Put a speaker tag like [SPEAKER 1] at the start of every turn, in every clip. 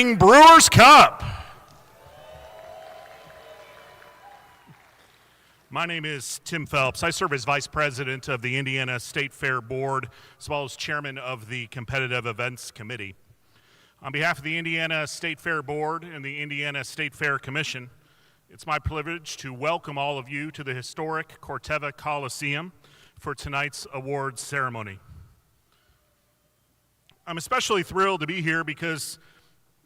[SPEAKER 1] Brewers Cup. My name is Tim Phelps. I serve as Vice President of the Indiana State Fair Board, as well as Chairman of the Competitive Events Committee. On behalf of the Indiana State Fair Board and the Indiana State Fair Commission, it's my privilege to welcome all of you to the historic Corteva Coliseum for tonight's awards ceremony. I'm especially thrilled to be here because,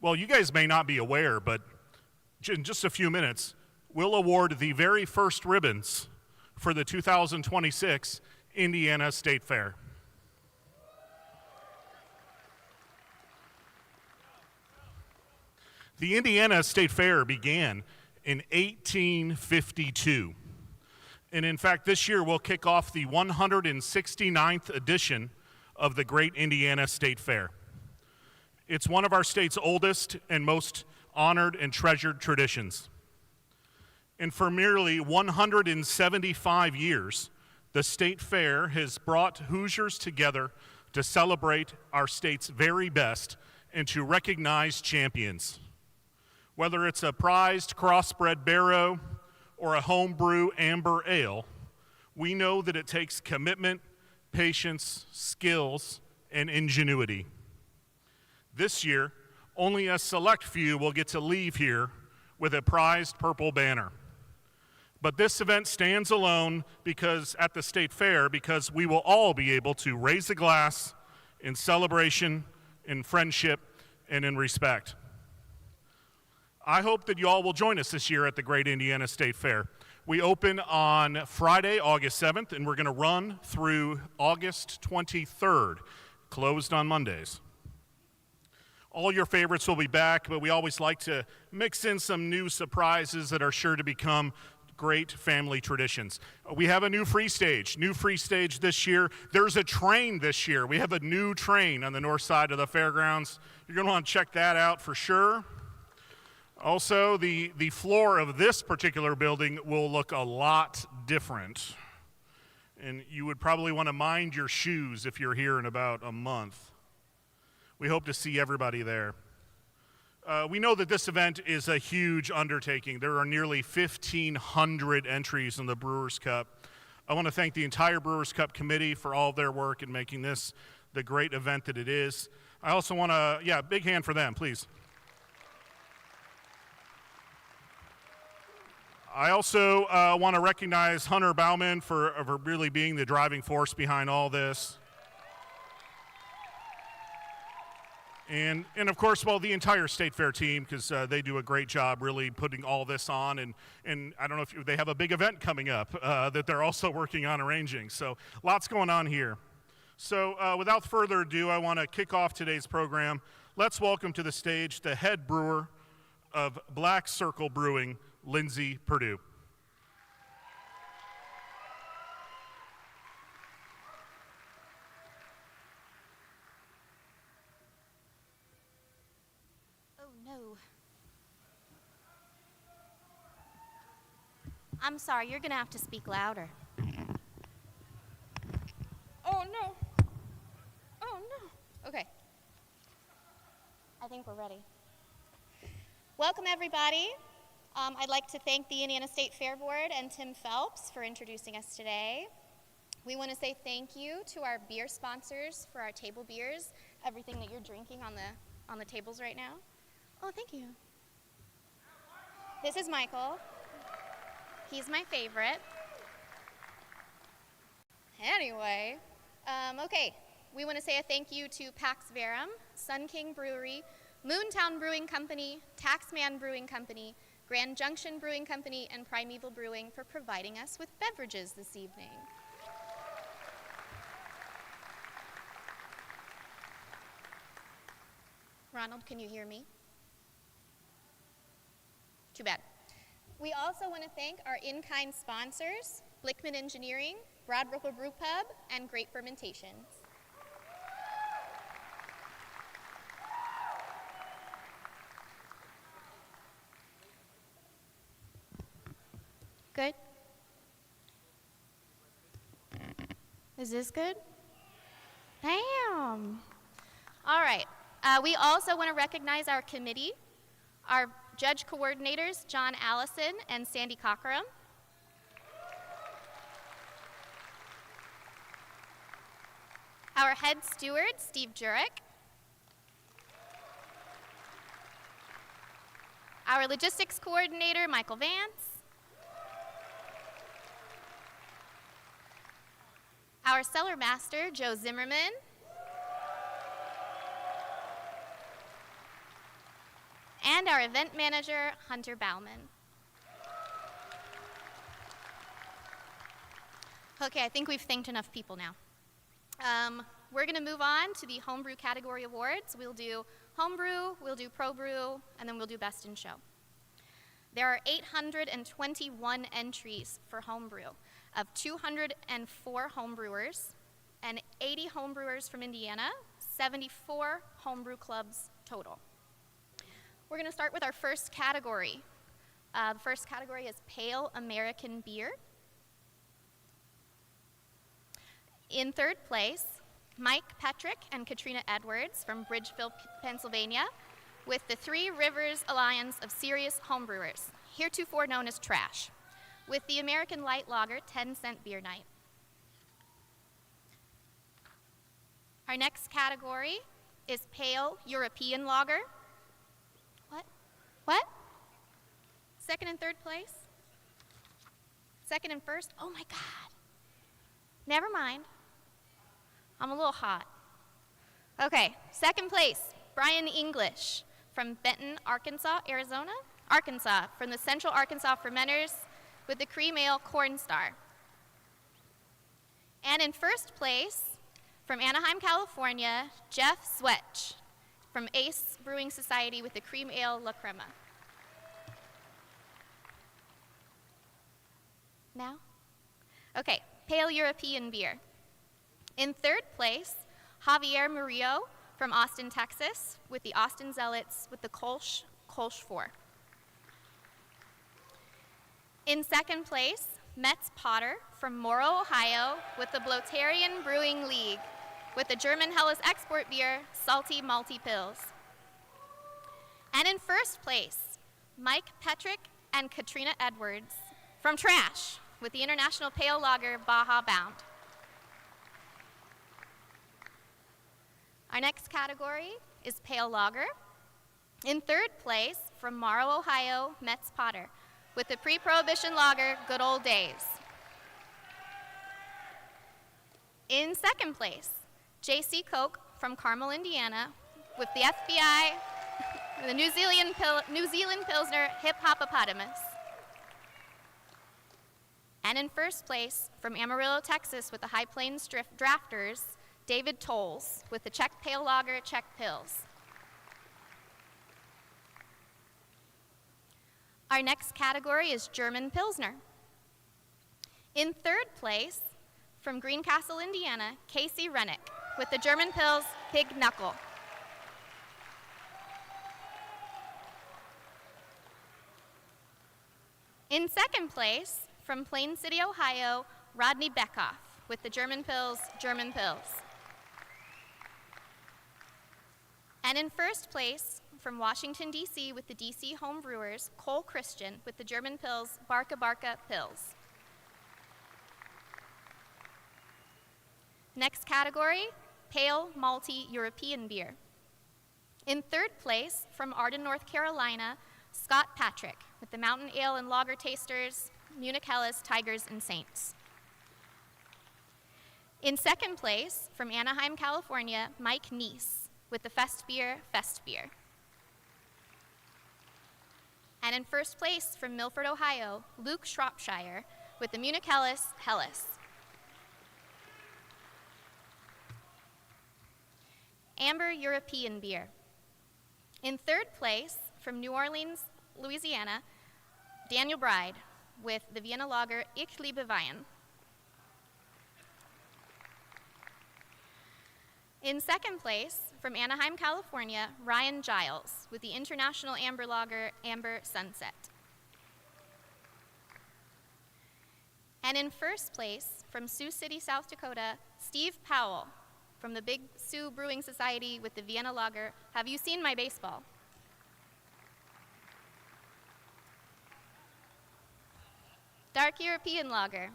[SPEAKER 1] well, you guys may not be aware, but in just a few minutes, we'll award the very first ribbons for the 2026 Indiana State Fair. The Indiana State Fair began in 1852. And in fact, this year we'll kick off the 169th edition of the Great Indiana State Fair. It's one of our state's oldest and most honored and treasured traditions. And for merely 175 years, the State Fair has brought Hoosiers together to celebrate our state's very best and to recognize champions. Whether it's a prized crossbred barrow or a homebrew amber ale, we know that it takes commitment, patience, skills, and ingenuity. This year, only a select few will get to leave here with a prized purple banner. But this event stands alone at the State Fair because we will all be able to raise a glass in celebration, in friendship, and in respect. I hope that you all will join us this year at the Great Indiana State Fair. We open on Friday, August 7th, and we're going to run through August 23rd, closed on Mondays. All your favorites will be back, but we always like to mix in some new surprises that are sure to become great family traditions. We have a new free stage this year. There's a train this year. We have a new train on the north side of the fairgrounds. You're going to want to check that out for sure. Also, the floor of this particular building will look a lot different. And you would probably want to mind your shoes if you're here in about a month. We hope to see everybody there. We know that this event is a huge undertaking. There are nearly 1,500 entries in the Brewers Cup. I want to thank the entire Brewers Cup committee for all of their work in making this the great event that it is. I also want to, big hand for them, please. I also want to recognize Hunter Bauman for really being the driving force behind all this. And of course, the entire State Fair team, because they do a great job really putting all this on. And I don't know if they have a big event coming up that they're also working on arranging. So lots going on here. So without further ado, I want to kick off today's program. Let's welcome to the stage the head brewer of Black Circle Brewing, Lindsay Purdue.
[SPEAKER 2] Oh no. I'm sorry, you're gonna have to speak louder. Oh no. Oh no. Okay. I think we're ready. Welcome everybody. I'd like to thank the Indiana State Fair Board and Tim Phelps for introducing us today. We want to say thank you to our beer sponsors for our table beers, everything that you're drinking on the tables right now. Oh, thank you. This is Michael. He's my favorite. Anyway, okay, we want to say a thank you to Pax Verum, Sun King Brewery, Moontown Brewing Company, Taxman Brewing Company, Grand Junction Brewing Company, and Primeval Brewing for providing us with beverages this evening. Ronald, can you hear me? Too bad. We also want to thank our in-kind sponsors, Blickman Engineering, Broad Ripple Brew Pub, and Great Fermentations. Good? Is this good? Damn. All right. We also want to recognize our committee, our judge coordinators, John Allison and Sandy Cockerham. Our head steward, Steve Jurek. Our logistics coordinator, Michael Vance. Our cellar master, Joe Zimmerman. And our event manager, Hunter Bauman. Okay, I think we've thanked enough people now. We're going to move on to the homebrew category awards. We'll do homebrew, we'll do pro brew, and then we'll do best in show. There are 821 entries for homebrew of 204 homebrewers and 80 homebrewers from Indiana, 74 homebrew clubs total. We're going to start with our first category. The first category is Pale American Beer. In third place, Mike Petrick and Katrina Edwards from Bridgeville, Pennsylvania, with the Three Rivers Alliance of Serious Homebrewers, heretofore known as TRASH, with the American Light Lager 10-cent beer night. Our next category is Pale European Lager. What? Second and third place? Second and first? Oh my God. Never mind. I'm a little hot. Okay, second place, Brian English from Benton, Arkansas, from the Central Arkansas Fermenters with the Cream Ale Corn Star. And in first place, from Anaheim, California, Jeff Swetch from Ace Brewing Society with the Cream Ale La Crema. Now? Okay, Pale European Beer. In third place, Javier Murillo from Austin, Texas, with the Austin Zealots with the Kolsch 4. In second place, Metz Potter from Morrow, Ohio, with the Bloterian Brewing League, with the German Helles export beer, Salty Malty Pills. And in first place, Mike Petrick and Katrina Edwards from Trash, with the International Pale Lager Baja Bound. Our next category is Pale Lager. In third place, from Morrow, Ohio, Metz Potter, with the pre-Prohibition lager, Good Old Days. In second place, J.C. Koch from Carmel, Indiana, with the FBI, the New Zealand Pilsner Hip Hopopotamus. And in first place, from Amarillo, Texas, with the High Plains Drafters, David Tolles, with the Czech Pale Lager Czech Pils. Our next category is German Pilsner. In third place, from Greencastle, Indiana, Casey Rennick, with the German Pils Pig Knuckle. In second place, from Plain City, Ohio, Rodney Beckhoff, with the German Pils German Pils. And in first place, from Washington, D.C., with the D.C. Home Brewers, Cole Christian, with the German Pils Barca Barca Pils. Next category, Pale Malty European Beer. In third place, from Arden, North Carolina, Scott Patrick, with the Mountain Ale and Lager Tasters, Munich Helles, Tigers, and Saints. In second place, from Anaheim, California, Mike Neese, with the Fest Beer. And in first place, from Milford, Ohio, Luke Shropshire, with the Munich Helles. Amber European Beer. In third place, from New Orleans, Louisiana, Daniel Bride, with the Vienna Lager Ich liebe Wein. In second place, from Anaheim, California, Ryan Giles, with the International Amber Lager Amber Sunset. And in first place, from Sioux City, South Dakota, Steve Powell, From the Big Sioux Brewing Society with the Vienna Lager, Have You Seen My Baseball? Dark European Lager.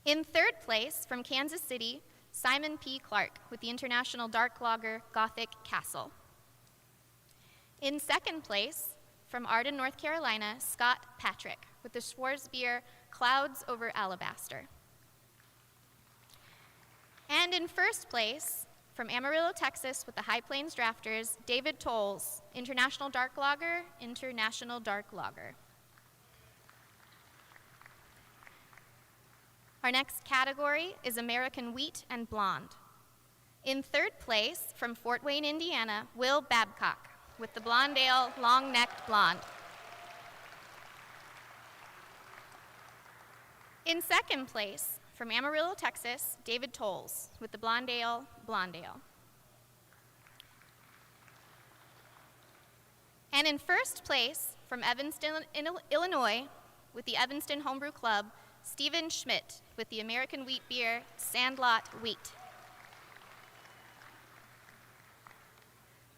[SPEAKER 2] In third place, from Kansas City, Simon P. Clark with the International Dark Lager Gothic Castle. In second place, from Arden, North Carolina, Scott Patrick with the Schwarzbier Clouds Over Alabaster. And in first place, from Amarillo, Texas, with the High Plains Drafters, David Tolles, International Dark Lager, International Dark Lager. Our next category is American Wheat and Blonde. In third place, from Fort Wayne, Indiana, Will Babcock with the Blonde Ale Long-Necked Blonde. In second place, from Amarillo, Texas, David Tolles with the Blonde Ale Blonde Ale. And in first place, from Evanston, Illinois, with the Evanston Homebrew Club, Stephen Schmidt with the American Wheat Beer Sandlot Wheat.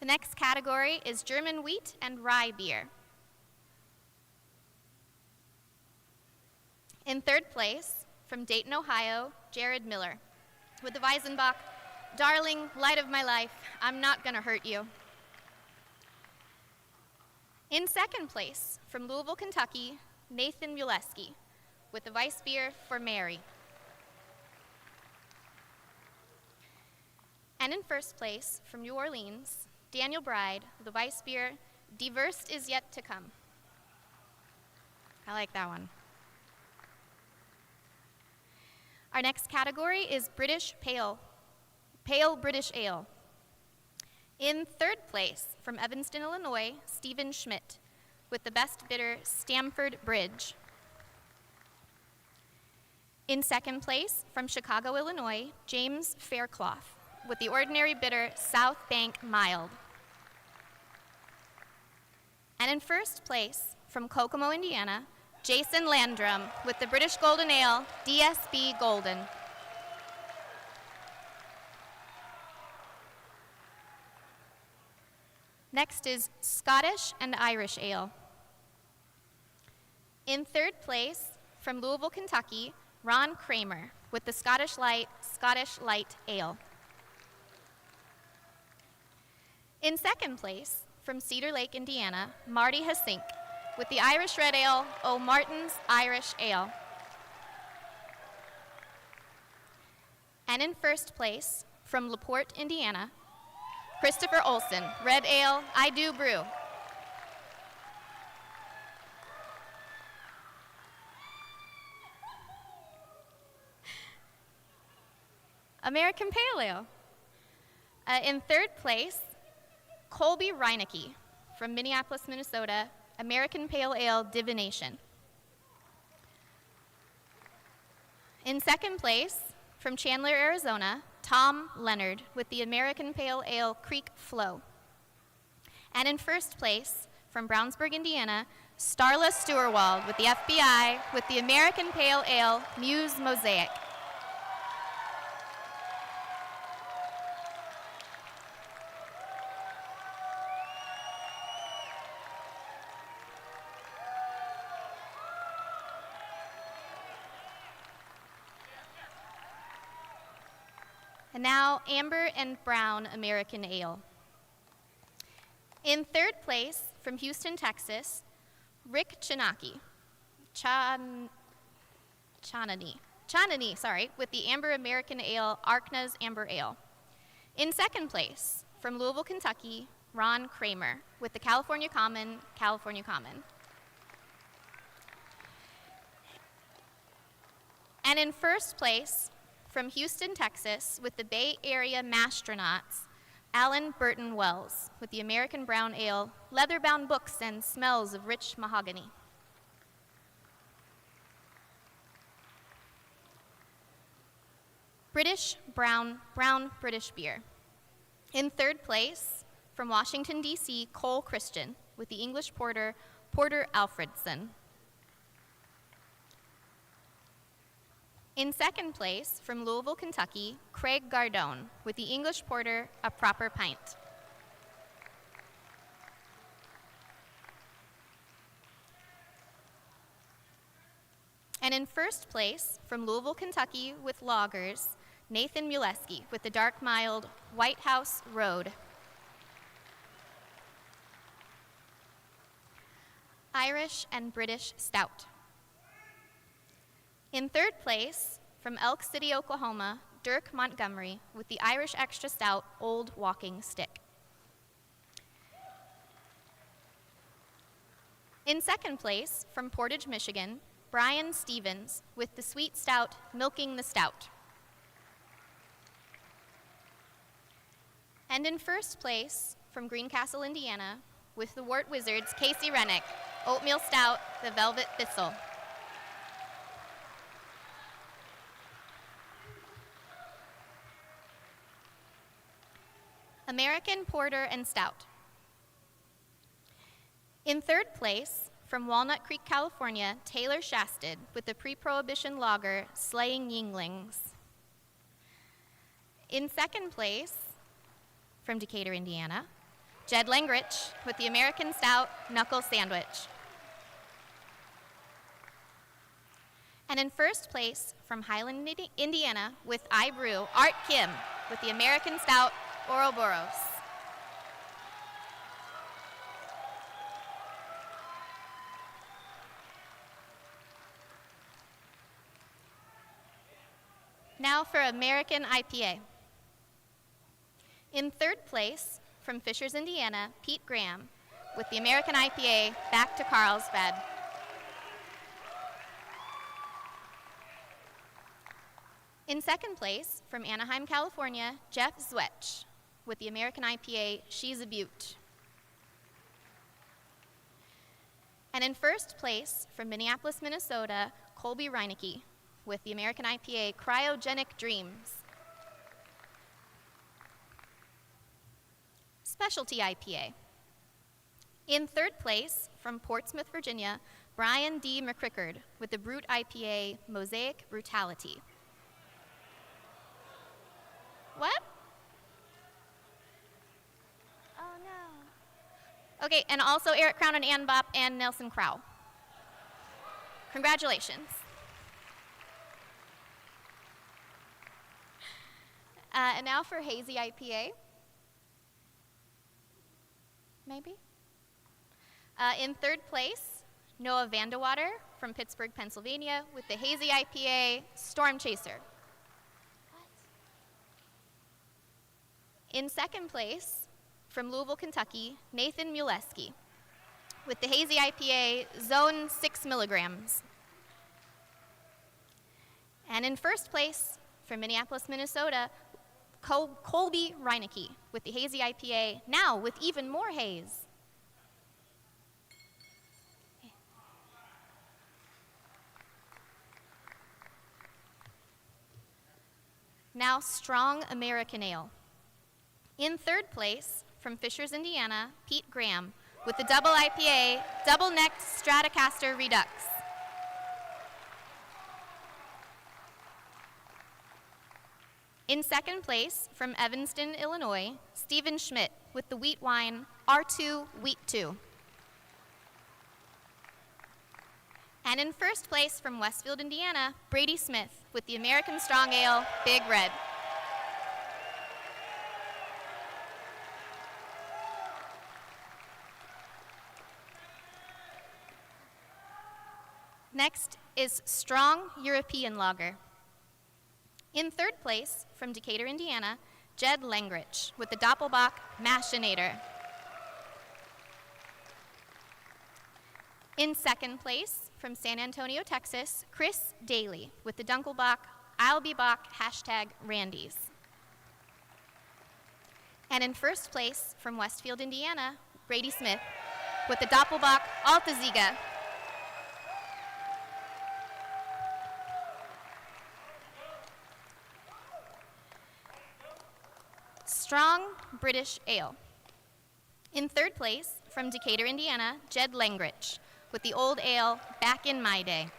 [SPEAKER 2] The next category is German Wheat and Rye Beer. In third place, from Dayton, Ohio, Jared Miller with the Weizenbach Darling, Light of My Life, I'm Not Gonna Hurt You. In second place, from Louisville, Kentucky, Nathan Muleski with the Weiss Beer for Mary. And in first place, from New Orleans, Daniel Bride with the Weiss Beer, Die Wurst is Yet to Come. I like that one. Our next category is British Pale British Ale. In third place, from Evanston, Illinois, Stephen Schmidt with the Best Bitter Stamford Bridge. In second place, from Chicago, Illinois, James Faircloth with the Ordinary Bitter South Bank Mild. And in first place, from Kokomo, Indiana, Jason Landrum with the British Golden Ale DSB Golden. Next is Scottish and Irish Ale. In third place, from Louisville, Kentucky, Ron Kramer with the Scottish Light Ale. In second place, from Cedar Lake, Indiana, Marty Hasink with the Irish Red Ale, O'Martin's Irish Ale. And in first place, from LaPorte, Indiana, Christopher Olson, Red Ale, I Do Brew. American Pale Ale. In third place, Colby Reinecke from Minneapolis, Minnesota, American Pale Ale Divination. In second place, from Chandler, Arizona, Tom Leonard with the American Pale Ale Creek Flow. And in first place, from Brownsburg, Indiana, Starla Steuerwald with the FBI with the American Pale Ale Muse Mosaic. And now, Amber and Brown American Ale. In third place, from Houston, Texas, Rick Chanaki, Chanani, with the Amber American Ale, Arkna's Amber Ale. In second place, from Louisville, Kentucky, Ron Kramer, with the California Common. And in first place, from Houston, Texas, with the Bay Area Mastronauts, Alan Burton Wells, with the American Brown Ale, leather-bound books and smells of rich mahogany. British Brown British Beer. In third place, from Washington, D.C., Cole Christian, with the English Porter, Porter Alfredson. In second place, from Louisville, Kentucky, Craig Gardone, with the English Porter, A Proper Pint. And in first place, from Louisville, Kentucky, with lagers, Nathan Muleski, with the dark, mild White House Road. Irish and British Stout. In third place, from Elk City, Oklahoma, Dirk Montgomery, with the Irish Extra Stout Old Walking Stick. In second place, from Portage, Michigan, Brian Stevens, with the Sweet Stout Milking the Stout. And in first place, from Greencastle, Indiana, with the Wart Wizards, Casey Rennick, Oatmeal Stout, the Velvet Thistle. American Porter and Stout. In third place, from Walnut Creek, California, Taylor Shasted, with the pre-prohibition lager, Slaying Yinglings. In second place, from Decatur, Indiana, Jed Langrich, with the American Stout Knuckle Sandwich. And in first place, from Highland, Indiana, with I Brew, Art Kim, with the American Stout Ouroboros. Now for American IPA. In third place, from Fishers, Indiana, Pete Graham, with the American IPA Back to Carlsbad. In second place, from Anaheim, California, Jeff Zwetch, with the American IPA She's a Beaut. And in first place, from Minneapolis, Minnesota, Colby Reinecke, with the American IPA Cryogenic Dreams. Specialty IPA. In third place, from Portsmouth, Virginia, Brian D. McCrickard, with the Brut IPA Mosaic Brutality. What? Oh no. Okay, and also Eric Crown and Ann Bopp and Nelson Crow. Congratulations. And now for Hazy IPA. Maybe? In third place, Noah Vandewater from Pittsburgh, Pennsylvania, with the Hazy IPA Storm Chaser. In second place, from Louisville, Kentucky, Nathan Muleski, with the Hazy IPA Zone 6 milligrams. And in first place, from Minneapolis, Minnesota, Colby Reinecke, with the Hazy IPA, now with even more haze. Now, Strong American Ale. In third place, from Fishers, Indiana, Pete Graham, with the double IPA, Double-Necked Stratocaster Redux. In second place, from Evanston, Illinois, Stephen Schmidt, with the wheat wine, R2 Wheat 2. And in first place, from Westfield, Indiana, Brady Smith, with the American Strong Ale, Big Red. Next is Strong European Lager. In third place, from Decatur, Indiana, Jed Langrich, with the Doppelbock Machinator. In second place, from San Antonio, Texas, Chris Daly, with the Dunkelbock I'll Be Bach #Randy's. And in first place, from Westfield, Indiana, Brady Smith, with the Doppelbock Altaziga. Strong British Ale. In third place, from Decatur, Indiana, Jed Langrich, with the Old Ale Back in My Day.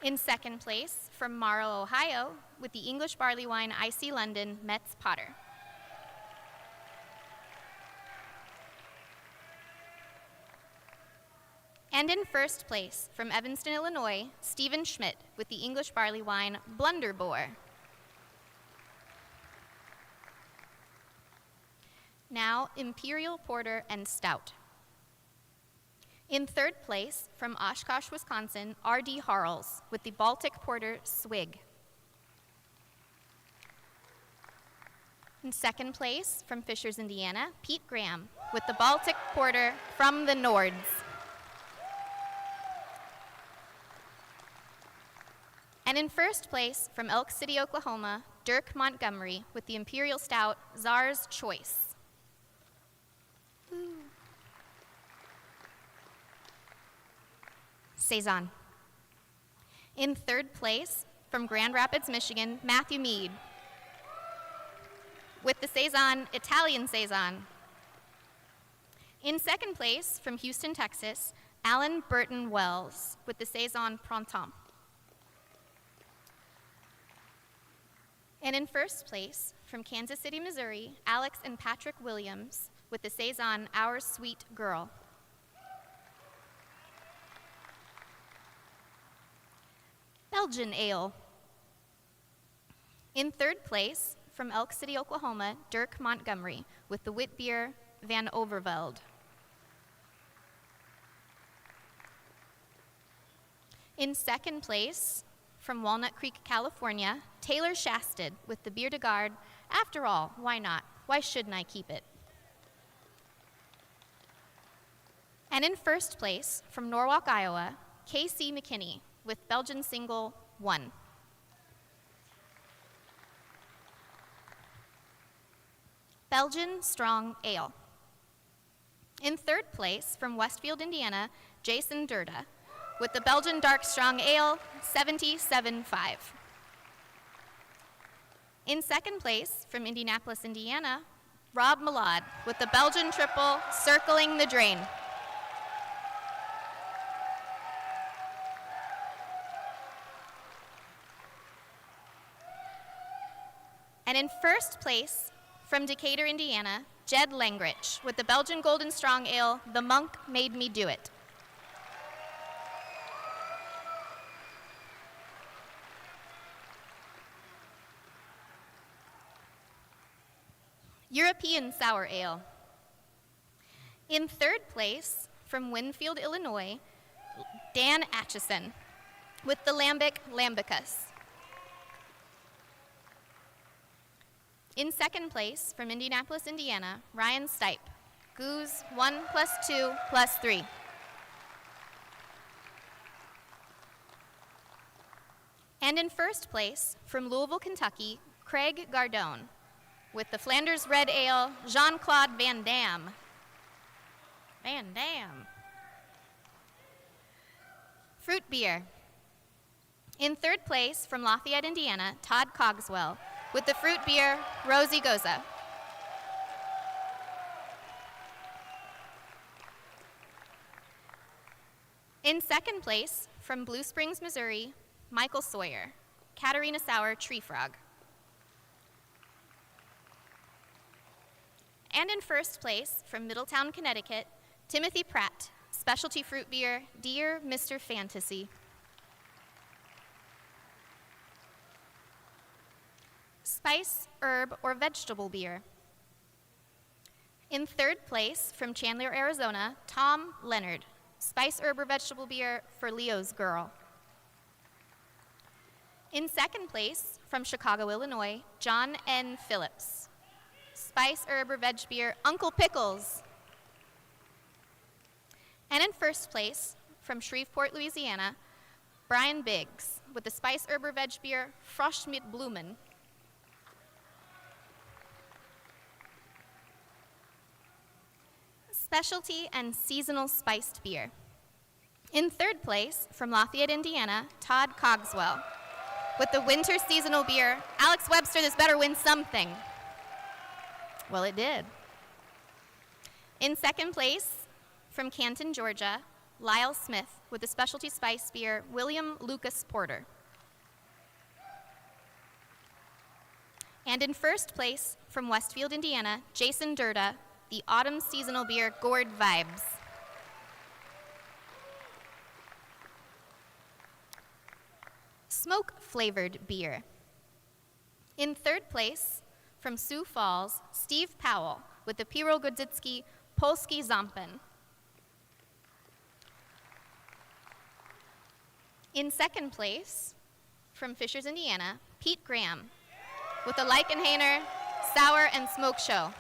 [SPEAKER 2] In second place, from Marl, Ohio, with the English barley wine Icy London Metz Potter. And in first place, from Evanston, Illinois, Stephen Schmidt, with the English barley wine Blunderbore. Now, Imperial Porter and Stout. In third place, from Oshkosh, Wisconsin, R.D. Harles, with the Baltic Porter Swig. In second place, from Fishers, Indiana, Pete Graham, with the Baltic Porter from the Nords. And in first place, from Elk City, Oklahoma, Dirk Montgomery, with the Imperial Stout Czar's Choice. Saison. In third place, from Grand Rapids, Michigan, Matthew Mead, with the Saison Italian Saison. In second place, from Houston, Texas, Alan Burton Wells, with the Saison Printemps. And in first place, from Kansas City, Missouri, Alex and Patrick Williams, with the Saison Our Sweet Girl. Belgian Ale. In third place, from Elk City, Oklahoma, Dirk Montgomery, with the wit beer Van Overveld. In second place, from Walnut Creek, California, Taylor Shasted, with the Bier de Garde. After all, why not? Why shouldn't I keep it? And in first place, from Norwalk, Iowa, K.C. McKinney, with Belgian Single 1. Belgian Strong Ale. In third place, from Westfield, Indiana, Jason Durda, with the Belgian Dark Strong Ale 77.5. In second place, from Indianapolis, Indiana, Rob Malad, with the Belgian Triple Circling the Drain. And in first place, from Decatur, Indiana, Jed Langrich, with the Belgian Golden Strong Ale, The Monk Made Me Do It. European Sour Ale. In third place, from Winfield, Illinois, Dan Atchison, with the Lambic Lambicus. In second place, from Indianapolis, Indiana, Ryan Stipe, Goose 1 + 2 + 3. And in first place, from Louisville, Kentucky, Craig Gardone, with the Flanders Red Ale, Jean-Claude Van Damme. Van Damme. Fruit Beer. In third place, from Lafayette, Indiana, Todd Cogswell, with the fruit beer, Rosie Goza. In second place, from Blue Springs, Missouri, Michael Sawyer, Katarina Sour Tree Frog. And in first place, from Middletown, Connecticut, Timothy Pratt, specialty fruit beer, Dear Mr. Fantasy. Spice, herb, or vegetable beer. In third place, from Chandler, Arizona, Tom Leonard, spice, herb, or vegetable beer for Leo's Girl. In second place, from Chicago, Illinois, John N. Phillips, spice, herb, or veg beer, Uncle Pickles. And in first place, from Shreveport, Louisiana, Brian Biggs, with the spice, herb, or veg beer, Frosch mit Blumen. Specialty and seasonal spiced beer. In third place, from Lafayette, Indiana, Todd Cogswell, with the winter seasonal beer, Alex Webster, this better win something. Well, it did. In second place, from Canton, Georgia, Lyle Smith, with the specialty spice beer, William Lucas Porter. And in first place, from Westfield, Indiana, Jason Durda, the autumn seasonal beer, Gourd Vibes. Smoke-flavored beer. In third place, from Sioux Falls, Steve Powell, with the Pirogodzicki Polski Zampen. In second place, from Fishers, Indiana, Pete Graham, with the Leichenhainer Sour and Smoke Show.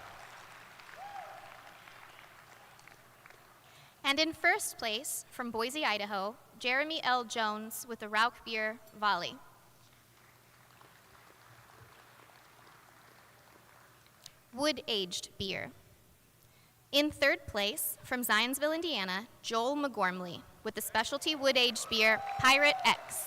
[SPEAKER 2] And in first place, from Boise, Idaho, Jeremy L. Jones with the Rauch Beer Volley. Wood-aged beer. In third place, from Zionsville, Indiana, Joel McGormley with the specialty wood-aged beer Pirate X.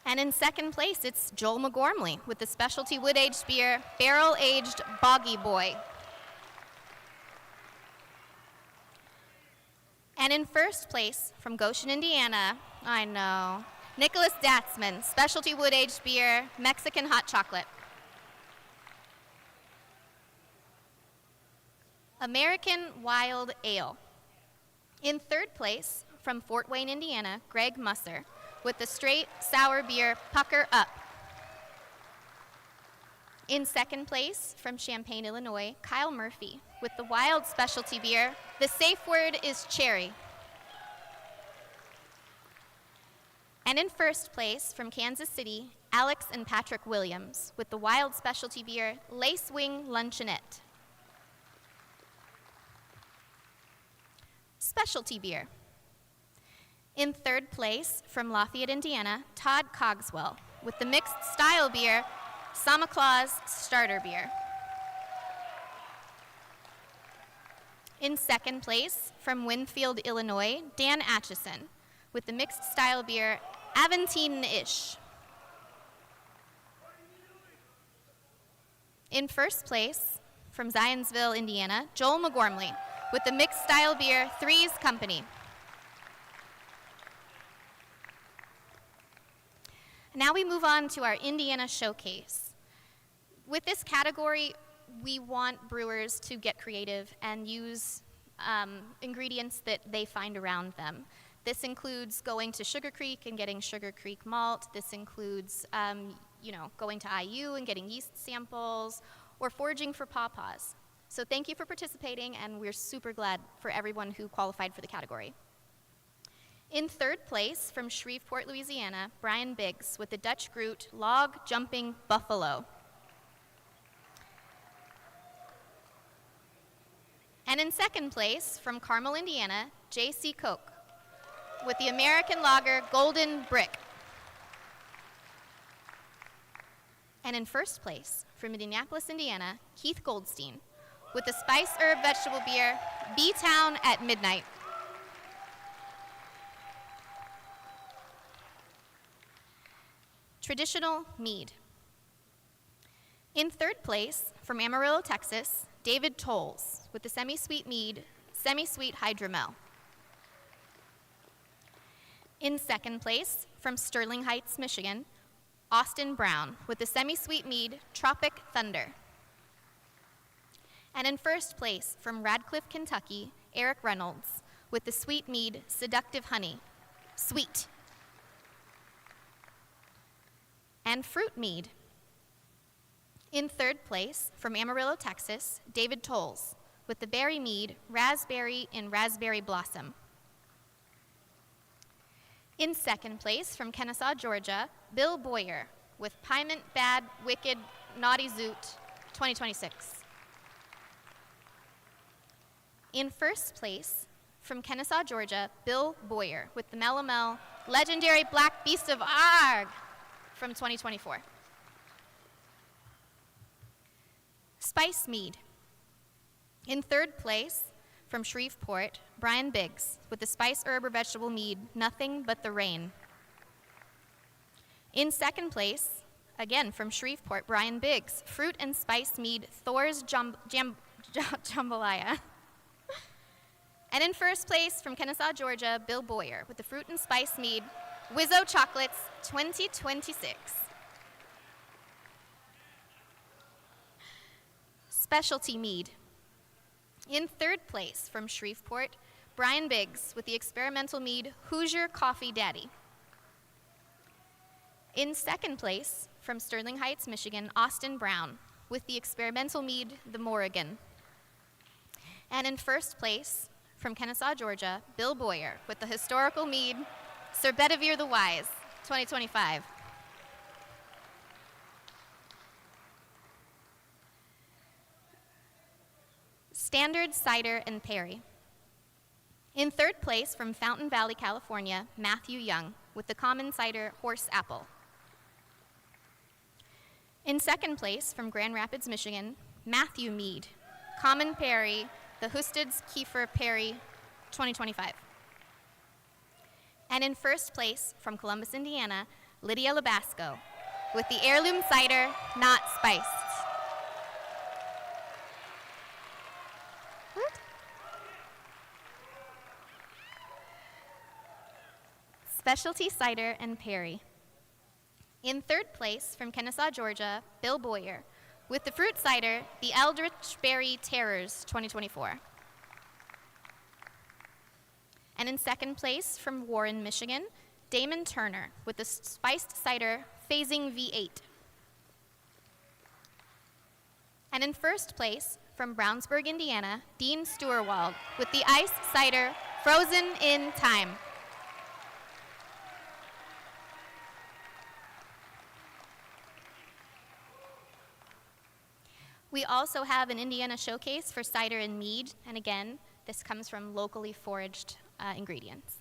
[SPEAKER 2] And in second place, it's Joel McGormley with the specialty wood-aged beer Barrel-Aged Boggy Boy. And in first place, from Goshen, Indiana, I know, Nicholas Datzman, specialty wood-aged beer, Mexican hot chocolate. American Wild Ale. In third place, from Fort Wayne, Indiana, Greg Musser, with the straight sour beer, Pucker Up. In second place, from Champaign, Illinois, Kyle Murphy, with the wild specialty beer, the safe word is cherry. And in first place, from Kansas City, Alex and Patrick Williams, with the wild specialty beer, Lace Wing Luncheonette. Specialty beer. In third place, from Lafayette, Indiana, Todd Cogswell, with the mixed style beer, Santa Claus Starter Beer. In second place, from Winfield, Illinois, Dan Atchison, with the mixed style beer, Aventine-ish. In first place, from Zionsville, Indiana, Joel McGormley, with the mixed style beer, Three's Company. Now we move on to our Indiana Showcase. With this category, we want brewers to get creative and use ingredients that they find around them. This includes going to Sugar Creek and getting Sugar Creek malt. This includes going to IU and getting yeast samples, or foraging for pawpaws. So thank you for participating, and we're super glad for everyone who qualified for the category. In third place, from Shreveport, Louisiana, Brian Biggs with the Dutch Groot Log Jumping Buffalo. And in second place, from Carmel, Indiana, J.C. Koch with the American Lager Golden Brick. And in first place, from Indianapolis, Indiana, Keith Goldstein with the Spice Herb Vegetable Beer B-Town at Midnight. Traditional mead. In third place, from Amarillo, Texas, David Tolles with the semi-sweet mead, Semi-Sweet Hydromel. In second place, from Sterling Heights, Michigan, Austin Brown with the semi-sweet mead, Tropic Thunder. And in first place, from Radcliffe, Kentucky, Eric Reynolds with the sweet mead, Seductive Honey, Sweet. And fruit mead. In third place, from Amarillo, Texas, David Tolles with the berry mead, Raspberry in Raspberry Blossom. In second place, from Kennesaw, Georgia, Bill Boyer with Pyment Bad Wicked Naughty Zoot 2026. In first place, from Kennesaw, Georgia, Bill Boyer with the Melomel Legendary Black Beast of Arg from 2024. Spice mead. In third place, from Shreveport, Brian Biggs with the Spice Herb or Vegetable Mead, Nothing But the Rain. In second place, again from Shreveport, Brian Biggs, Fruit and Spice Mead, Thor's Jambalaya. And in first place, from Kennesaw, Georgia, Bill Boyer with the Fruit and Spice Mead, Wizzo Chocolates 2026. Specialty Mead. In third place, from Shreveport, Brian Biggs with the experimental mead, Hoosier Coffee Daddy. In second place, from Sterling Heights, Michigan, Austin Brown with the experimental mead, the Morrigan. And in first place, from Kennesaw, Georgia, Bill Boyer with the historical mead, Sir Bedivere the Wise, 2025. Standard Cider and Perry. In third place, from Fountain Valley, California, Matthew Young with the common cider, Horse Apple. In second place, from Grand Rapids, Michigan, Matthew Mead, common Perry, the Husted's Kiefer Perry, 2025. And in first place, from Columbus, Indiana, Lydia Labasco with the heirloom cider, Not Spiced. Specialty Cider and Perry. In third place, from Kennesaw, Georgia, Bill Boyer with the fruit cider, the Eldritch Berry Terrors 2024. And in second place, from Warren, Michigan, Damon Turner with the spiced cider, Phasing V8. And in first place, from Brownsburg, Indiana, Dean Steuerwald with the iced cider, Frozen in Time. We also have an Indiana showcase for cider and mead, and again, this comes from locally foraged ingredients.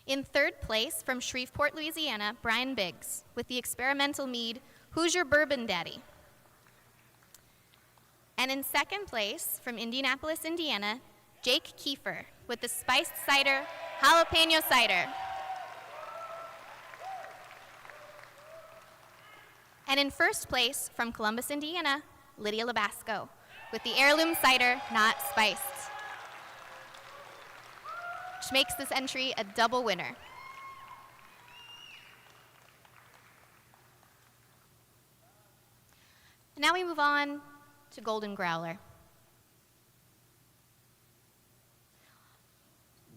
[SPEAKER 2] In third place, from Shreveport, Louisiana, Brian Biggs with the experimental mead, Hoosier Bourbon Daddy. And in second place, from Indianapolis, Indiana, Jake Kiefer with the spiced cider, Jalapeno Cider. And in first place, from Columbus, Indiana, Lydia Labasco with the heirloom cider, Not Spiced, which makes this entry a double winner. Now we move on to Golden Growler.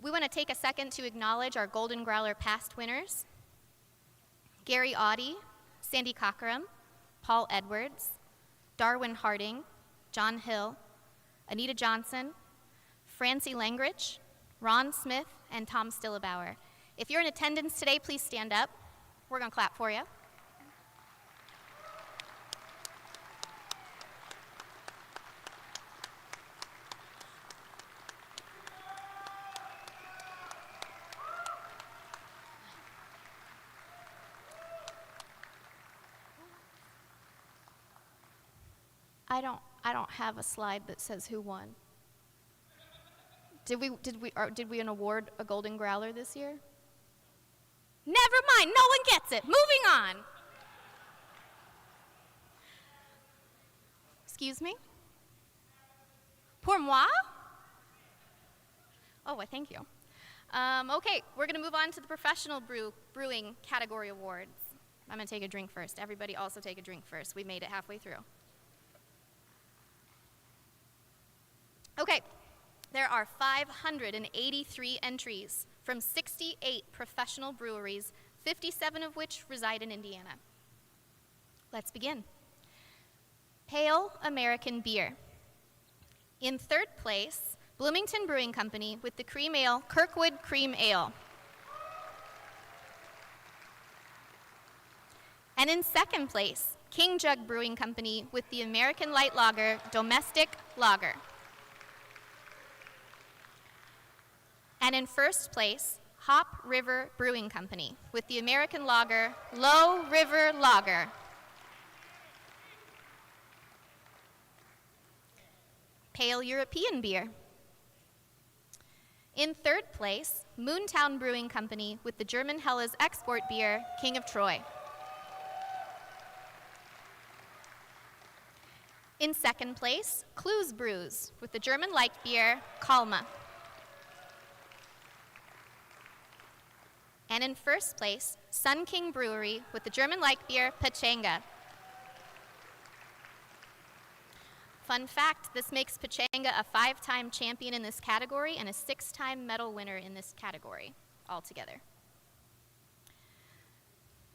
[SPEAKER 2] We want to take a second to acknowledge our Golden Growler past winners: Gary Audie, Sandy Cockerham, Paul Edwards, Darwin Harding, John Hill, Anita Johnson, Francie Langrich, Ron Smith, and Tom Stillebauer. If you're in attendance today, please stand up. We're going to clap for you. I don't have a slide that says who won. Did we award a Golden Growler this year? Never mind, no one gets it. Moving on. Excuse me? Pour moi? Oh, well, thank you. Okay, we're going to move on to the professional brewing category awards. I'm going to take a drink first. Everybody also take a drink first. We made it halfway through. Okay, there are 583 entries from 68 professional breweries, 57 of which reside in Indiana. Let's begin. Pale American Beer. In third place, Bloomington Brewing Company with the cream ale, Kirkwood Cream Ale. And in second place, King Jug Brewing Company with the American Light Lager, Domestic Lager. And in first place, Hop River Brewing Company with the American Lager, Low River Lager. Pale European Beer. In third place, Moontown Brewing Company with the German Hellas export beer, King of Troy. In second place, Clues Brews with the German light beer, Kalma. And in first place, Sun King Brewery with the German light beer Pachanga. Fun fact, this makes Pachanga a 5-time champion in this category and a 6-time medal winner in this category altogether.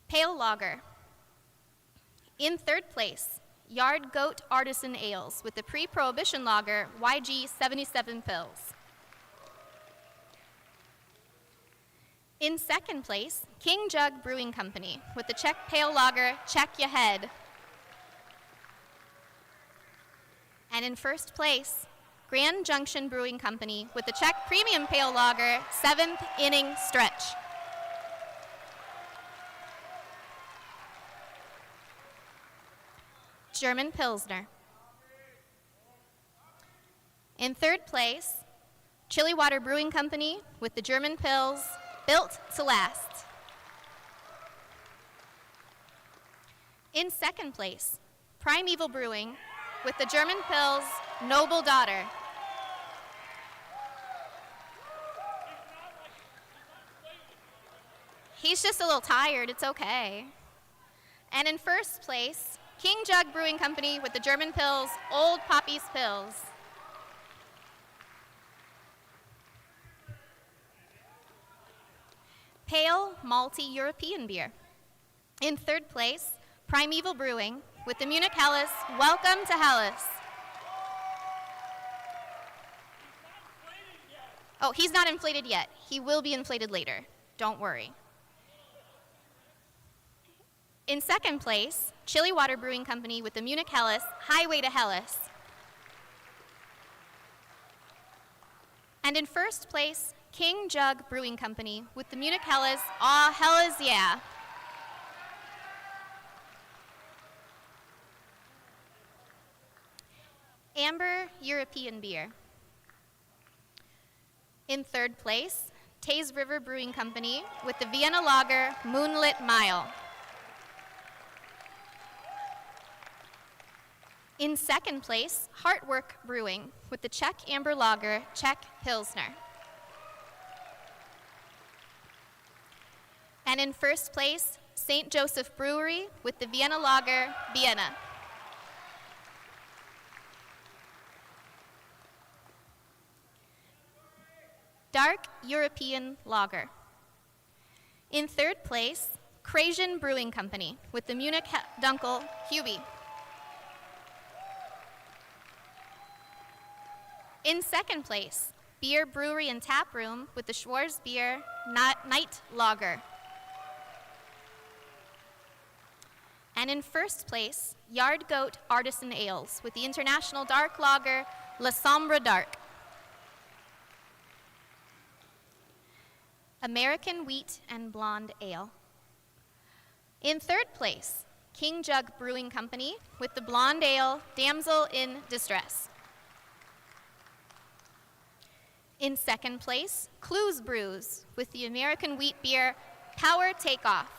[SPEAKER 2] Pale Lager. In third place, Yard Goat Artisan Ales with the pre-prohibition lager YG 77 Pils. In second place, King Jug Brewing Company with the Czech Pale Lager Check Ya Head. And in first place, Grand Junction Brewing Company with the Czech Premium Pale Lager 7th Inning Stretch. German Pilsner. In third place, Chili Water Brewing Company with the German Pils Built to Last. In second place, Primeval Brewing with the German Pils Noble Daughter. He's just a little tired, it's okay. And in first place, King Jug Brewing Company with the German Pils Old Poppy's Pils. Pale Malty European Beer. In third place, Primeval Brewing with the Munich Helles Welcome to Helles. Oh, he's not inflated yet. He will be inflated later. Don't worry. In second place, Chili Water Brewing Company with the Munich Helles Highway to Helles. And in first place, King Jug Brewing Company with the Munich Helles Aw Helles Yeah. Amber European Beer. In third place, Taze River Brewing Company with the Vienna Lager Moonlit Mile. In second place, Heartwork Brewing with the Czech Amber Lager Czech Pilsner. And in first place, St. Joseph Brewery with the Vienna Lager Vienna. Dark European Lager. In third place, Krasian Brewing Company with the Munich Dunkel Hubie. In second place, Beer Brewery and Tap Room with the Schwarz Beer Night Lager. And in first place, Yard Goat Artisan Ales with the International Dark Lager La Sombre Dark. American Wheat and Blonde Ale. In third place, King Jug Brewing Company with the Blonde Ale Damsel in Distress. In second place, Clues Brews with the American Wheat Beer Power Takeoff.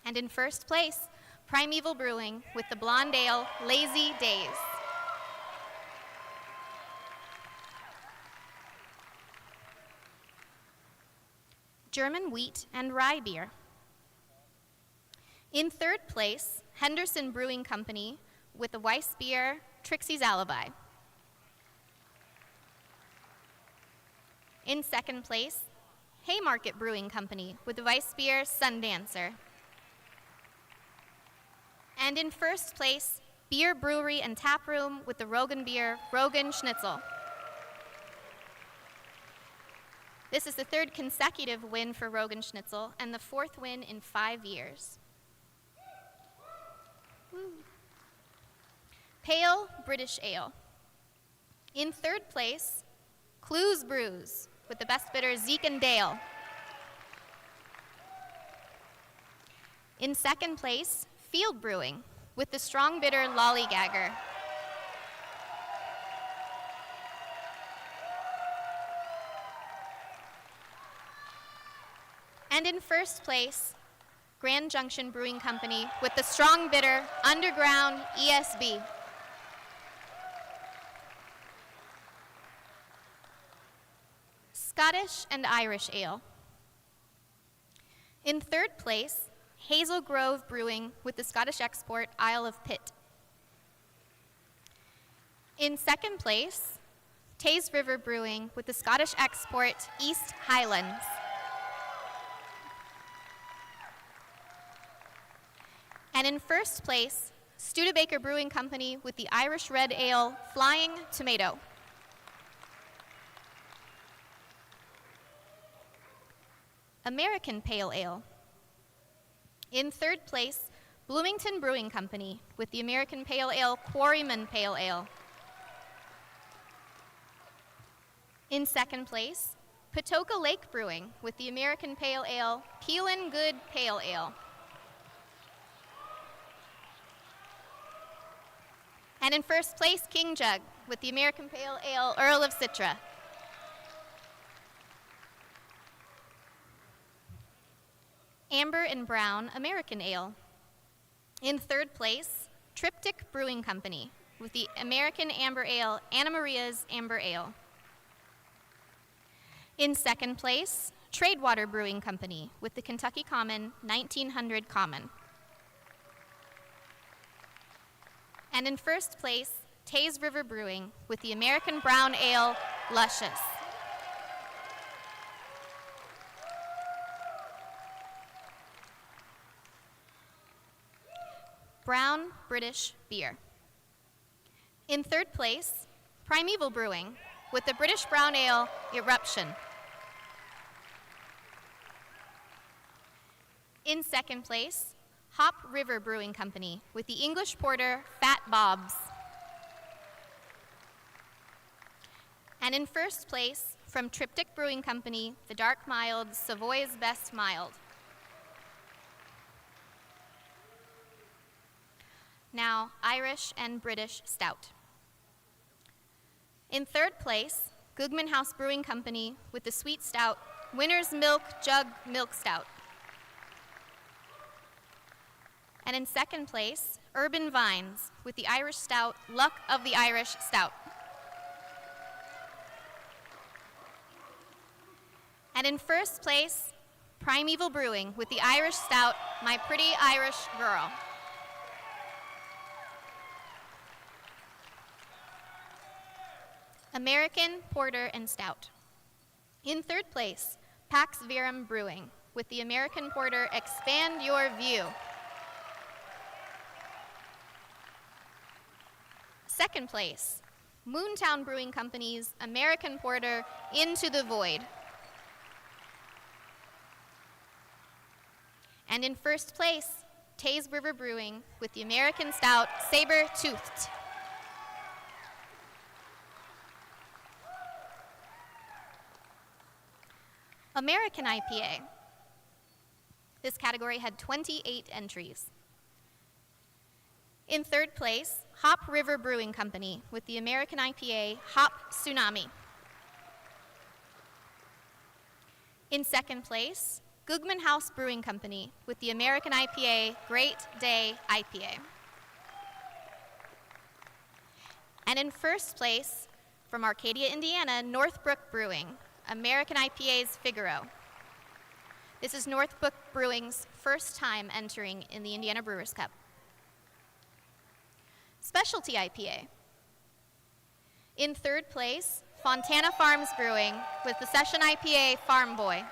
[SPEAKER 2] And in first place, Primeval Brewing with the Blonde Ale Lazy Days. German Wheat and Rye Beer. In third place, Henderson Brewing Company with the Weiss Beer Trixie's Alibi. In second place, Haymarket Brewing Company with the Weiss Beer Sundancer. And in first place, Beer Brewery and Tap Room with the Rogan Beer Rogan Schnitzel. This is the third consecutive win for Rogan Schnitzel and the fourth win in 5 years. Woo. Pale British Ale. In third place, Clues Brews with the best bitter Zeke and Dale. In second place, Field Brewing with the strong bitter Lollygagger. And in first place, Grand Junction Brewing Company with the strong bitter Underground ESB. Scottish and Irish Ale. In third place, Hazel Grove Brewing with the Scottish export Isle of Pitt. In second place, Taze River Brewing with the Scottish export East Highlands. And in first place, Studebaker Brewing Company with the Irish Red Ale Flying Tomato. American Pale Ale. In third place, Bloomington Brewing Company with the American Pale Ale Quarryman Pale Ale. In second place, Patoka Lake Brewing with the American Pale Ale Peelin' Good Pale Ale. And in first place, King Jug with the American Pale Ale Earl of Citra. Amber and Brown American Ale. In third place, Triptych Brewing Company with the American Amber Ale Anna Maria's Amber Ale. In second place, Tradewater Brewing Company with the Kentucky Common 1900 Common. And in first place, Taze River Brewing with the American Brown Ale Luscious. Brown British Beer. In third place, Primeval Brewing with the British Brown Ale Eruption. In second place, Hop River Brewing Company with the English Porter Fat Bob's. And in first place, from Triptych Brewing Company, the Dark Mild Savoy's Best Mild. Now, Irish and British Stout. In third place, Googman House Brewing Company with the Sweet Stout Winner's Milk Jug Milk Stout. And in second place, Urban Vines with the Irish Stout Luck of the Irish Stout. And in first place, Primeval Brewing with the Irish Stout My Pretty Irish Girl. American Porter and Stout. In third place, Pax Verum Brewing with the American Porter Expand Your View. Second place, Moontown Brewing Company's American Porter Into the Void. And in first place, Taze River Brewing with the American Stout Saber Toothed. American IPA. This category had 28 entries. In third place, Hop River Brewing Company with the American IPA Hop Tsunami. In second place, Googman House Brewing Company with the American IPA Great Day IPA. And in first place, from Arcadia, Indiana, Northbrook Brewing, American IPA's Figaro. This is Northbrook Brewing's first time entering in the Indiana Brewers Cup. Specialty IPA. In third place, Fontana Farms Brewing with the Session IPA Farm Boy.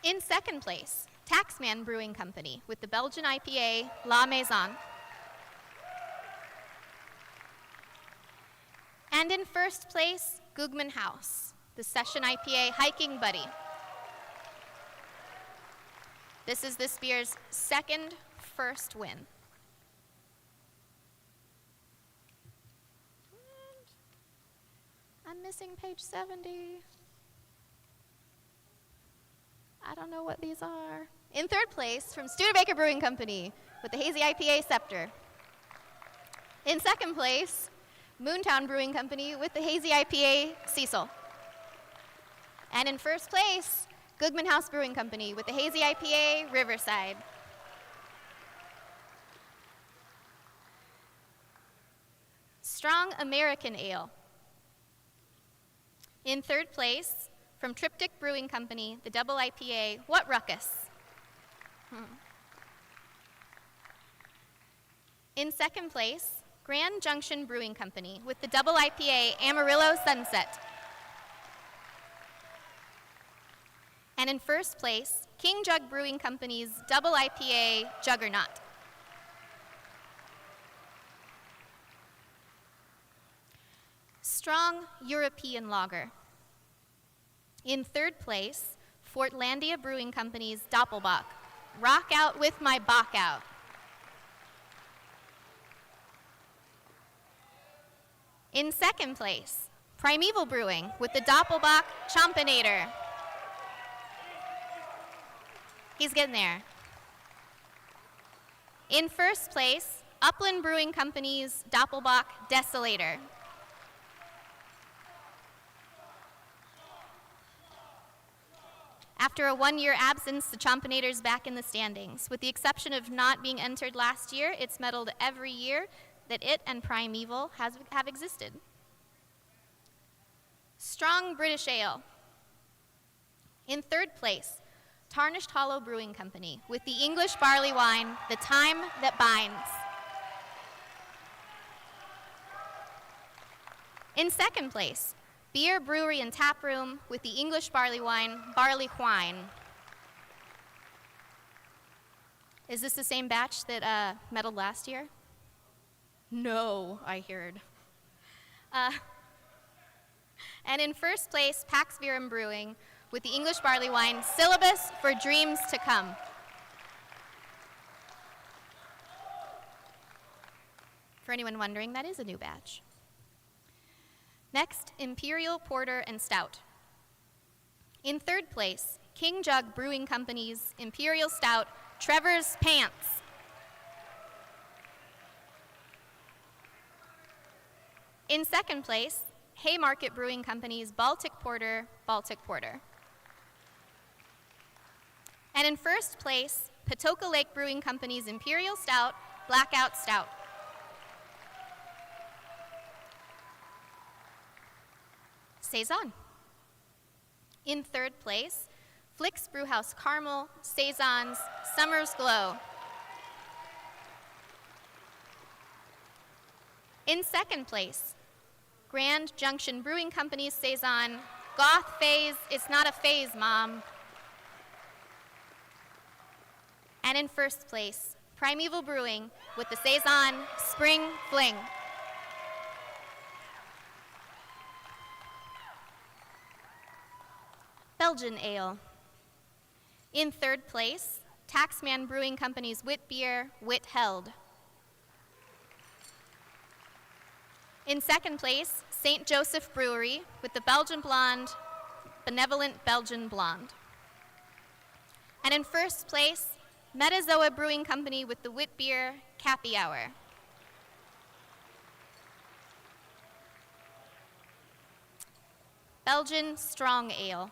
[SPEAKER 2] In second place, Taxman Brewing Company with the Belgian IPA La Maison. And in first place, Googman House, the Session IPA Hiking Buddy. This is this beer's second first win. And I'm missing page 70. I don't know what these are. In third place, from Studebaker Brewing Company with the Hazy IPA Scepter. In second place, Moontown Brewing Company with the Hazy IPA Cecil. And in first place, Googman House Brewing Company with the Hazy IPA Riverside. Strong American Ale. In third place, from Triptych Brewing Company, the double IPA, What Ruckus? In second place, Grand Junction Brewing Company with the double IPA, Amarillo Sunset. And in first place, King Jug Brewing Company's double IPA, Juggernaut. Strong European Lager. In third place, Fortlandia Brewing Company's Doppelbock. Rock out with my Bock out. In second place, Primeval Brewing with the Doppelbock Chompinator. He's getting there. In first place, Upland Brewing Company's Doppelbock Desolator. After a one-year absence, the Chompinator's back in the standings. With the exception of not being entered last year, it's medaled every year that it and Primeval have existed. Strong British Ale. In third place, Tarnished Hollow Brewing Company with the English barley wine, The Time That Binds. In second place, Beer, Brewery, and Tap Room with the English barley wine, Barley Wine. Is this the same batch that medaled last year? No, I heard. And in first place, Pax Verum Brewing with the English barley wine, Syllabus for Dreams to Come. For anyone wondering, that is a new batch. Next, Imperial Porter and Stout. In third place, King Jug Brewing Company's Imperial Stout, Trevor's Pants. In second place, Haymarket Brewing Company's Baltic Porter, Baltic Porter. And in first place, Patoka Lake Brewing Company's Imperial Stout, Blackout Stout. Saison. In third place, Flick's Brewhouse Caramel, Saison's Summer's Glow. In second place, Grand Junction Brewing Company's Saison, Goth Phase, It's Not a Phase, Mom. And in first place, Primeval Brewing with the Saison, Spring Fling. Belgian Ale. In third place, Taxman Brewing Company's Wit Beer, Wit Held. In second place, St. Joseph Brewery with the Belgian Blonde, Benevolent Belgian Blonde. And in first place, Metazoa Brewing Company with the Wit Beer, Cappy Hour. Belgian Strong Ale.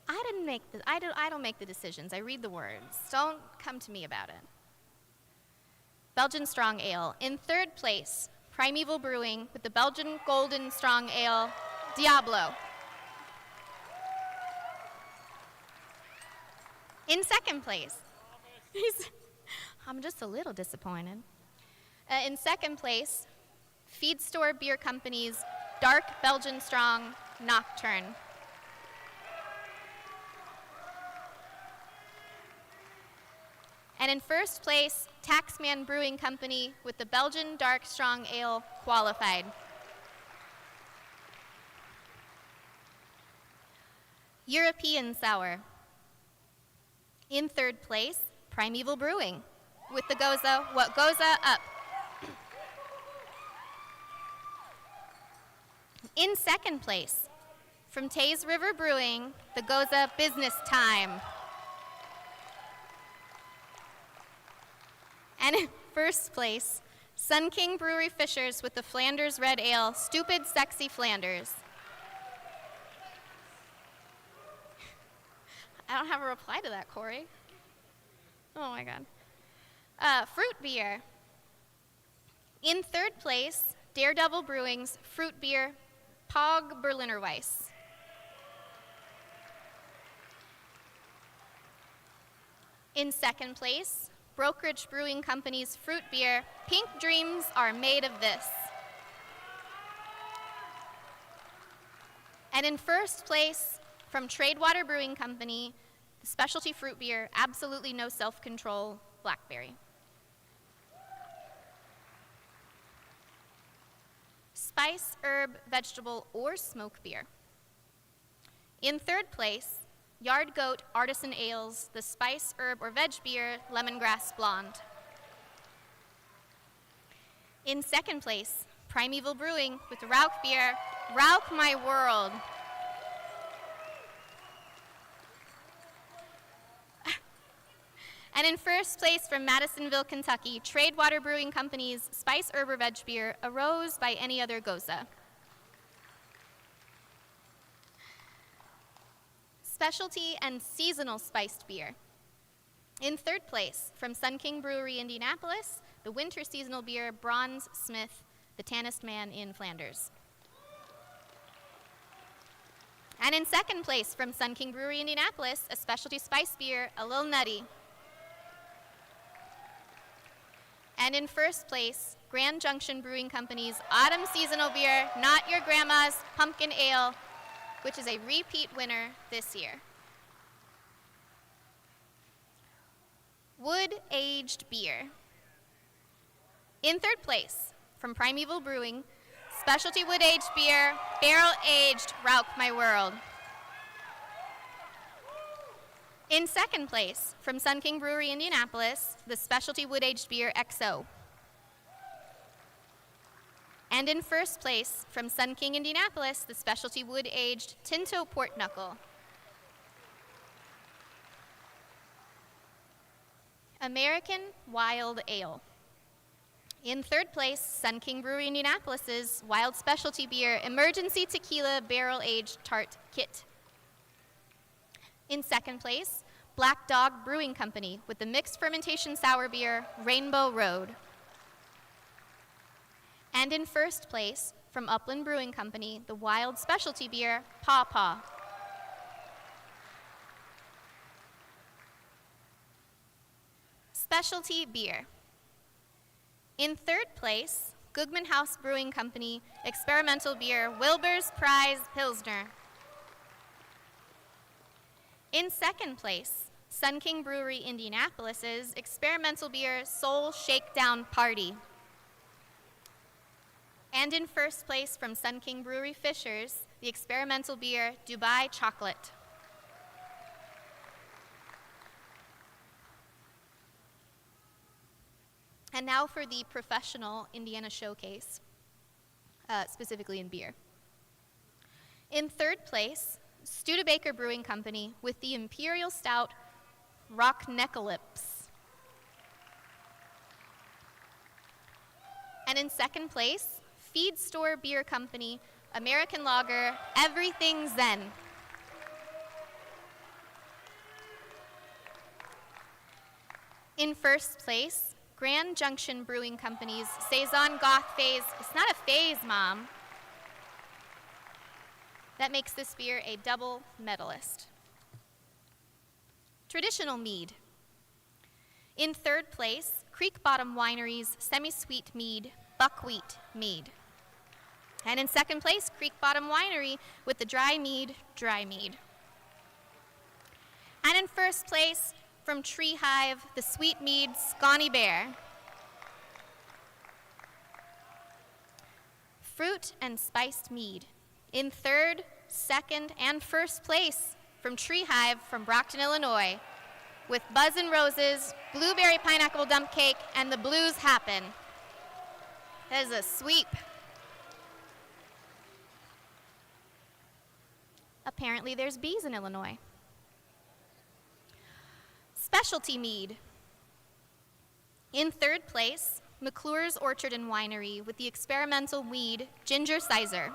[SPEAKER 2] I don't make the decisions. I read the words. Don't come to me about it. Belgian Strong Ale. In third place, Primeval Brewing with the Belgian Golden Strong Ale, Diablo. In second place, I'm just a little disappointed. In second place, Feed Store Beer Company's Dark Belgian Strong Nocturne. And in first place, Taxman Brewing Company with the Belgian Dark Strong Ale Qualified. European Sour. In third place, Primeval Brewing with the Goza, What Goza Up. In second place, from Taze River Brewing, the Goza Business Time. And in first place, Sun King Brewery Fishers with the Flanders Red Ale, Stupid Sexy Flanders. I don't have a reply to that, Corey. Oh my God. Fruit Beer. In third place, Daredevil Brewing's Fruit Beer, Pog Berliner Weiss. In second place, Brokerage Brewing Company's fruit beer, Pink Dreams Are Made of This. And in first place, from Tradewater Brewing Company, the specialty fruit beer, Absolutely No Self-Control, Blackberry. Spice, herb, vegetable, or smoke beer. In third place, Yard Goat Artisan Ales, the spice, herb, or veg beer, Lemongrass Blonde. In second place, Primeval Brewing with Rauch beer, Rauch My World. And in first place from Madisonville, Kentucky, Tradewater Brewing Company's spice, herb, or veg beer, A Rose by Any Other Goza. Specialty and seasonal spiced beer. In third place, from Sun King Brewery, Indianapolis, the winter seasonal beer, Bronze Smith, the Tannest Man in Flanders. And in second place, from Sun King Brewery, Indianapolis, a specialty spice beer, A Lil Nutty. And in first place, Grand Junction Brewing Company's autumn seasonal beer, Not Your Grandma's Pumpkin Ale, which is a repeat winner this year. Wood-aged beer. In third place, from Primeval Brewing, specialty wood-aged beer, barrel-aged Rauch My World. In second place, from Sun King Brewery, Indianapolis, the specialty wood-aged beer, XO. And in first place, from Sun King, Indianapolis, the specialty wood-aged Tinto Port Knuckle. American Wild Ale. In third place, Sun King Brewery, Indianapolis's wild specialty beer, Emergency Tequila Barrel-Aged Tart Kit. In second place, Black Dog Brewing Company with the mixed fermentation sour beer, Rainbow Road. And in first place, from Upland Brewing Company, the wild specialty beer, Paw Paw. Specialty beer. In third place, Gugman House Brewing Company, experimental beer, Wilbur's Prize Pilsner. In second place, Sun King Brewery, Indianapolis's experimental beer, Soul Shakedown Party. And in first place, from Sun King Brewery Fishers, the experimental beer, Dubai Chocolate. And now for the professional Indiana showcase, specifically in beer. In third place, Studebaker Brewing Company with the Imperial Stout, Rockneckalypse. And in second place, Feed Store Beer Company, American Lager, Everything Zen. In first place, Grand Junction Brewing Company's Saison Goth Phase. It's not a phase, Mom. That makes this beer a double medalist. Traditional mead. In third place, Creek Bottom Winery's semi-sweet mead, Buckwheat Mead. And in second place, Creek Bottom Winery with the dry mead, Dry Mead. And in first place, from Tree Hive, the sweet mead, Scawny Bear. Fruit and spiced mead. In third, second, and first place, from Tree Hive from Brockton, Illinois, with Buzz and Roses, Blueberry Pineapple Dump Cake, and The Blues Happen. That is a sweep. Apparently there's bees in Illinois. Specialty mead. In third place, McClure's Orchard and Winery with the experimental weed, Ginger Sizer.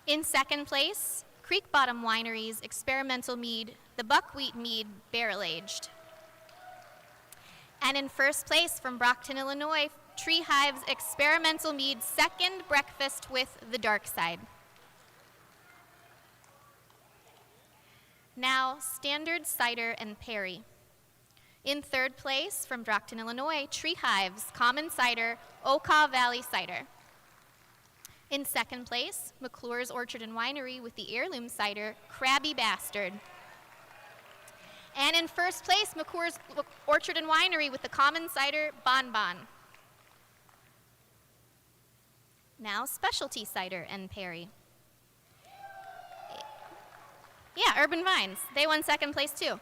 [SPEAKER 2] In second place, Creek Bottom Winery's experimental mead, the Buckwheat Mead, Barrel Aged. And in first place from Brockton, Illinois, Tree Hive's Experimental Mead Second Breakfast with the Dark Side. Now, Standard Cider and Perry. In third place, from Brockton, Illinois, Tree Hive's Common Cider, Okaw Valley Cider. In second place, McClure's Orchard and Winery with the Heirloom Cider, Crabby Bastard. And in first place, McClure's Orchard and Winery with the Common Cider, Bon Bon. Now, Specialty Cider and Perry. Yeah, Urban Vines. They won second place too,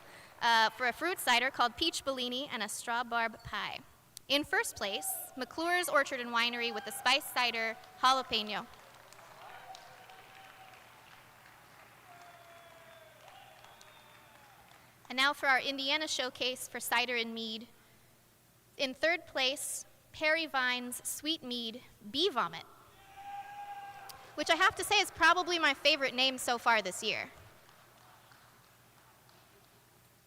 [SPEAKER 2] for a fruit cider called Peach Bellini and a Straw Barb Pie. In first place, McClure's Orchard and Winery with the Spice Cider, Jalapeno. And now for our Indiana showcase for cider and mead. In third place, Perry Vine's Sweet Mead, Bee Vomit, which I have to say is probably my favorite name so far this year.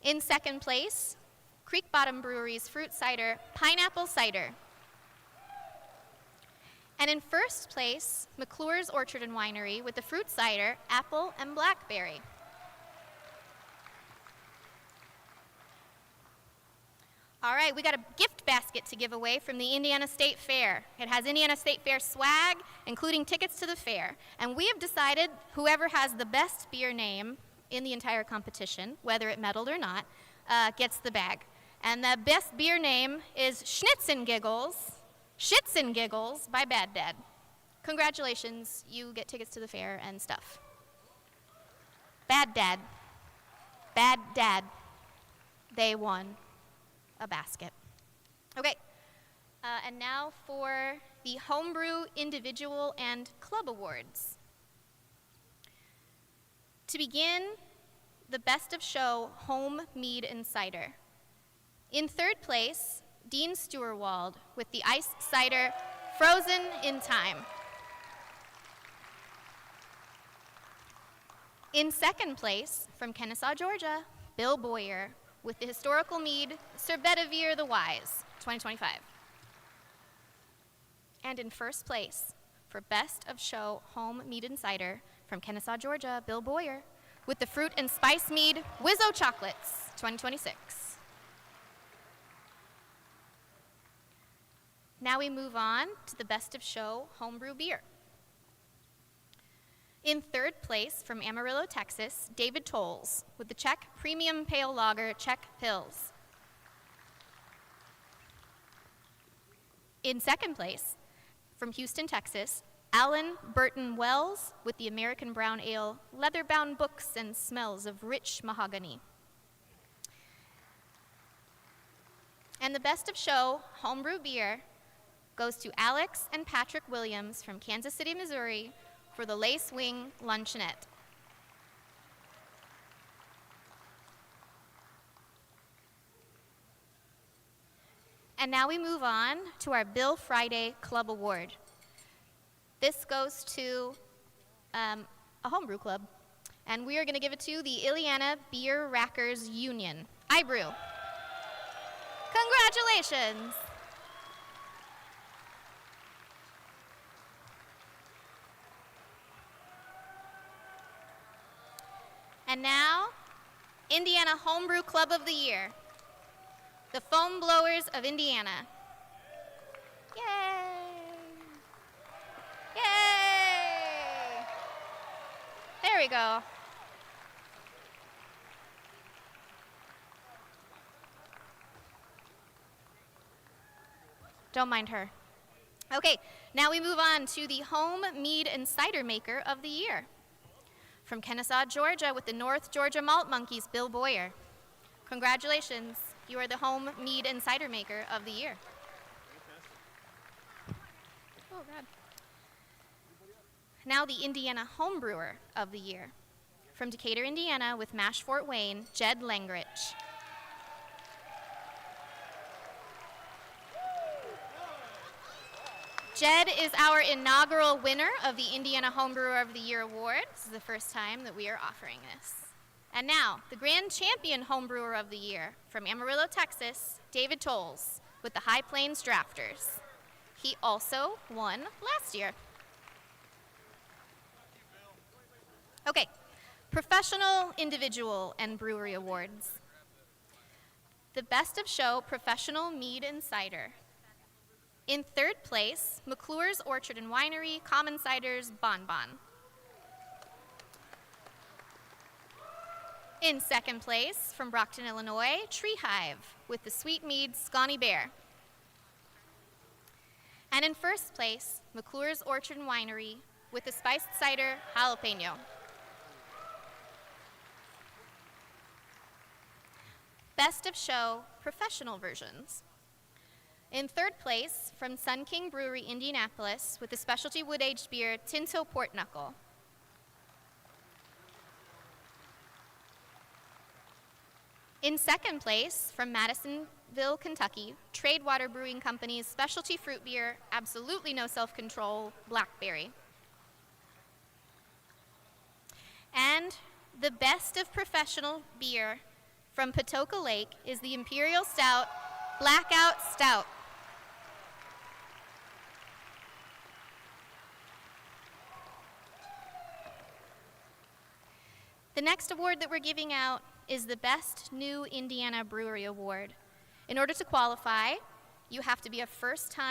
[SPEAKER 2] In second place, Creek Bottom Brewery's Fruit Cider, Pineapple Cider. And in first place, McClure's Orchard and Winery with the Fruit Cider, Apple and Blackberry. All right, we got a gift basket to give away from the Indiana State Fair. It has Indiana State Fair swag, including tickets to the fair. And we have decided whoever has the best beer name in the entire competition, whether it medaled or not, gets the bag. And the best beer name is Shits and Giggles by Bad Dad. Congratulations, you get tickets to the fair and stuff. Bad Dad, they won a basket. Okay, and now for the Homebrew Individual and Club Awards. To begin, the Best of Show Home Mead and Cider. In third place, Dean Steuerwald with the Ice Cider Frozen in Time. In second place, from Kennesaw, Georgia, Bill Boyer with the historical mead Sir Bedivere the Wise, 2025. And in first place, for Best of Show Home Mead and Cider, from Kennesaw, Georgia, Bill Boyer, with the Fruit and Spice Mead Wizzo Chocolates, 2026. Now we move on to the Best of Show Homebrew Beer. In third place, from Amarillo, Texas, David Tolles, with the Czech Premium Pale Lager Czech Pils. In second place, from Houston, Texas, Alan Burton Wells with the American Brown Ale, leather-bound books and smells of rich mahogany. And the Best of Show Homebrew Beer goes to Alex and Patrick Williams from Kansas City, Missouri for the Lace Wing Luncheonette. And now we move on to our Bill Friday Club Award. This goes to a homebrew club, and we are going to give it to the Illiana Beer Rackers Union. iBrew. Congratulations. And now, Indiana Homebrew Club of the Year, the Foam Blowers of Indiana. Yay! Yay! There we go. Don't mind her. Okay, now we move on to the Home Mead and Cider Maker of the Year. From Kennesaw, Georgia, with the North Georgia Malt Monkeys, Bill Boyer. Congratulations, you are the Home Mead and Cider Maker of the Year. Oh, God. Now the Indiana Homebrewer of the Year. From Decatur, Indiana, with Mash Fort Wayne, Jed Langrich. Jed is our inaugural winner of the Indiana Homebrewer of the Year Award. This is the first time that we are offering this. And now, the Grand Champion Homebrewer of the Year, from Amarillo, Texas, David Tolles, with the High Plains Drafters. He also won last year. Okay, professional, individual, and brewery awards. The Best of Show Professional Mead and Cider. In third place, McClure's Orchard and Winery, Common Ciders, Bon Bon. In second place, from Brockton, Illinois, Tree Hive with the Sweet Mead Scotty Bear. And in first place, McClure's Orchard and Winery with the Spiced Cider Jalapeno. Best of Show Professional Versions. In third place, from Sun King Brewery, Indianapolis, with the specialty wood-aged beer Tinto Port Knuckle. In second place, from Madisonville, Kentucky, Tradewater Brewing Company's specialty fruit beer, Absolutely No Self-Control, Blackberry. And the best of professional beer from Patoka Lake is the Imperial Stout, Blackout Stout. The next award that we're giving out is the Best New Indiana Brewery Award. In order to qualify, you have to be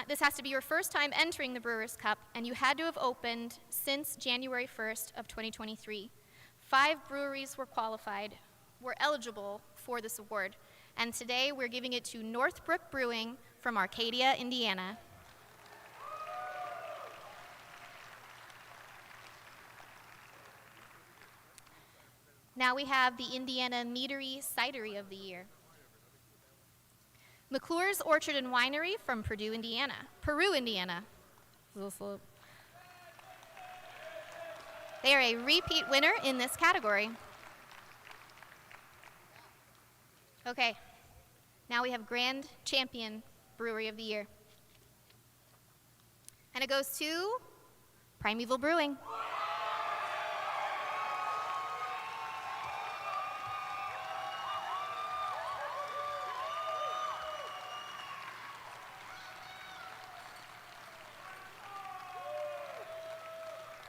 [SPEAKER 2] this has to be your first time entering the Brewers Cup, and you had to have opened since January 1st of 2023. 5 breweries were eligible for this award, and today we're giving it to Northbrook Brewing from Arcadia, Indiana. Now we have the Indiana Meadery Cidery of the Year. McClure's Orchard and Winery from Peru, Indiana. They are a repeat winner in this category. Okay, now we have Grand Champion Brewery of the Year. And it goes to Primeval Brewing.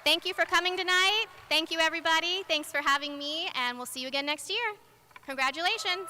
[SPEAKER 2] Thank you for coming tonight. Thank you, everybody. Thanks for having me, and we'll see you again next year. Congratulations.